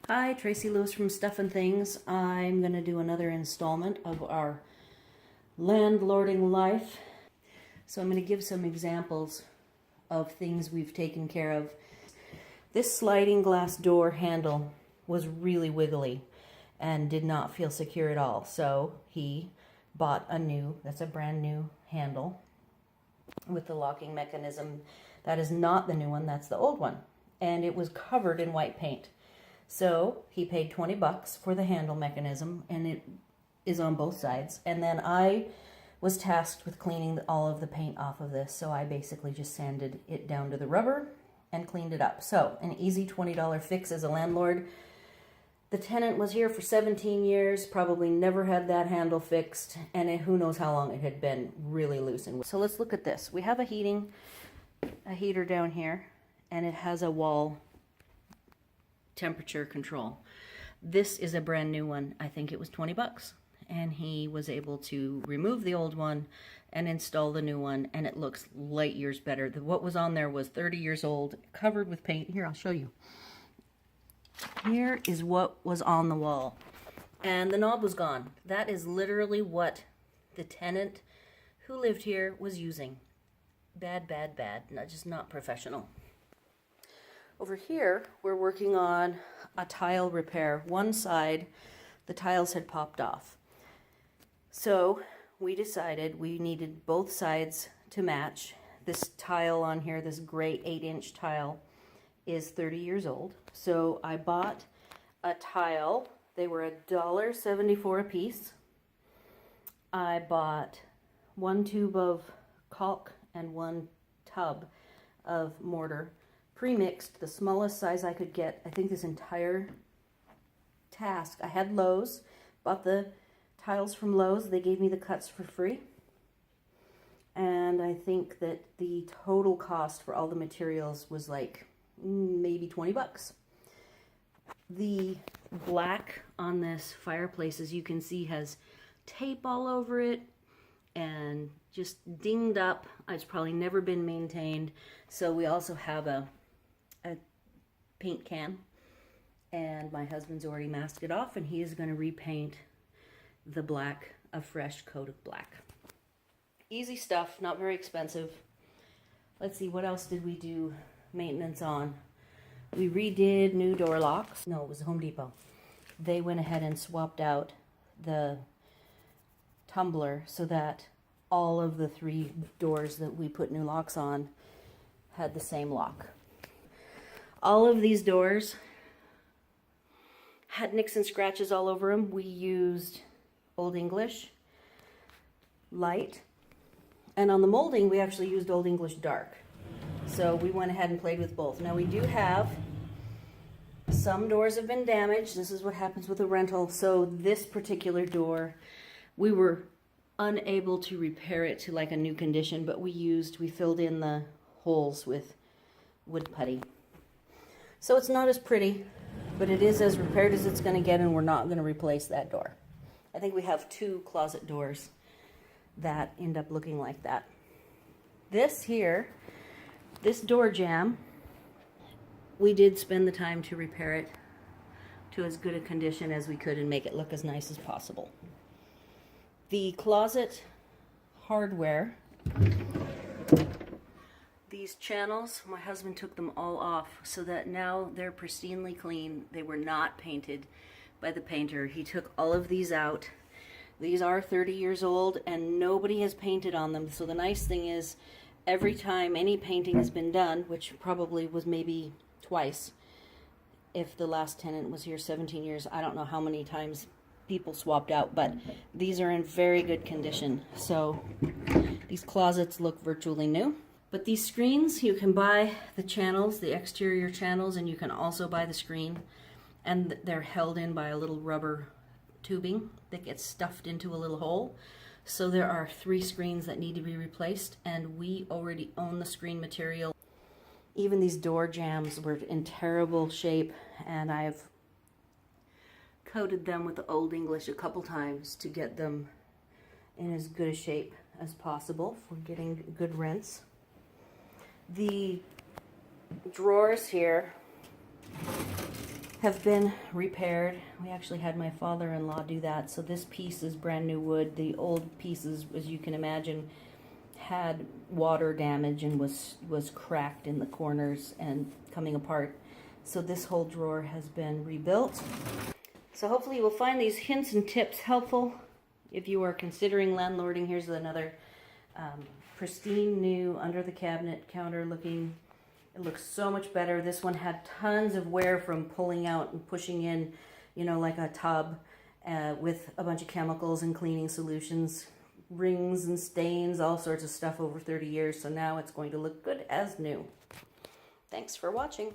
Hi, Tracy Lewis from Stuff and Things. I'm going to do another installment of our landlording life. So I'm going to give some examples of things we've taken care of. This sliding glass door handle was really wiggly and did not feel secure at all. So he bought that's a brand new handle with the locking mechanism. That is not the new one, that's the old one. And it was covered in white paint. So he paid 20 bucks for the handle mechanism, and it is on both sides. And then I was tasked with cleaning all of the paint off of this. So I basically just sanded it down to the rubber and cleaned it up. So an easy $20 fix as a landlord. The tenant was here for 17 years, probably never had that handle fixed, and who knows how long it had been really loose. So let's look at this. We have a heater down here, and it has a wall temperature control. This is a brand new one. I think it was 20 bucks. And he was able to remove the old one and install the new one, and it looks light years better. What was on there was 30 years old, covered with paint. Here, I'll show you. Here is what was on the wall. And the knob was gone. That is literally what the tenant who lived here was using. Bad, bad, bad. Just not professional. Over here, we're working on a tile repair. One side, the tiles had popped off. So we decided we needed both sides to match. This tile on here, this gray 8-inch tile, is 30 years old. So I bought a tile. They were $1.74 a piece. I bought one tube of caulk and one tub of mortar. Pre-mixed, the smallest size I could get. I think this entire task, I had Lowe's, bought the tiles from Lowe's. They gave me the cuts for free. And I think that the total cost for all the materials was like maybe 20 bucks. The black on this fireplace, as you can see, has tape all over it and just dinged up. It's probably never been maintained. So we also have a paint can, and my husband's already masked it off, and he is going to repaint the black a fresh coat of black. Easy stuff, not very expensive. Let's see, what else did we do maintenance on? We redid new door locks. No, it was Home Depot. They went ahead and swapped out the tumbler so that all of the 3 doors that we put new locks on had the same lock. All of these doors had nicks and scratches all over them. We used Old English light, and on the molding we actually used Old English dark. So we went ahead and played with both. Now we do have some doors have been damaged. This is what happens with a rental. So this particular door, we were unable to repair it to like a new condition, but we filled in the holes with wood putty. So it's not as pretty, but it is as repaired as it's going to get, and we're not going to replace that door. I think we have 2 closet doors that end up looking like that. This here, this door jamb, we did spend the time to repair it to as good a condition as we could and make it look as nice as possible. The closet hardware, these channels, my husband took them all off so that now they're pristinely clean. They were not painted by the painter. He took all of these out. These are 30 years old and nobody has painted on them. So the nice thing is, every time any painting has been done, which probably was maybe twice, if the last tenant was here 17 years, I don't know how many times people swapped out, but these are in very good condition. So these closets look virtually new. But these screens, you can buy the channels, the exterior channels, and you can also buy the screen. And they're held in by a little rubber tubing that gets stuffed into a little hole. So there are 3 screens that need to be replaced, and we already own the screen material. Even these door jambs were in terrible shape, and I've coated them with the Old English a couple times to get them in as good a shape as possible for getting good rents. The drawers here have been repaired. We actually had my father-in-law do that. So this piece is brand new wood. The old pieces, as you can imagine, had water damage and was cracked in the corners and coming apart. So this whole drawer has been rebuilt. So hopefully you will find these hints and tips helpful if you are considering landlording. Here's another pristine new under the cabinet counter looking. It looks so much better. This one had tons of wear from pulling out and pushing in, you know, like a tub with a bunch of chemicals and cleaning solutions, rings and stains, all sorts of stuff over 30 years. So now it's going to look good as new. Thanks for watching.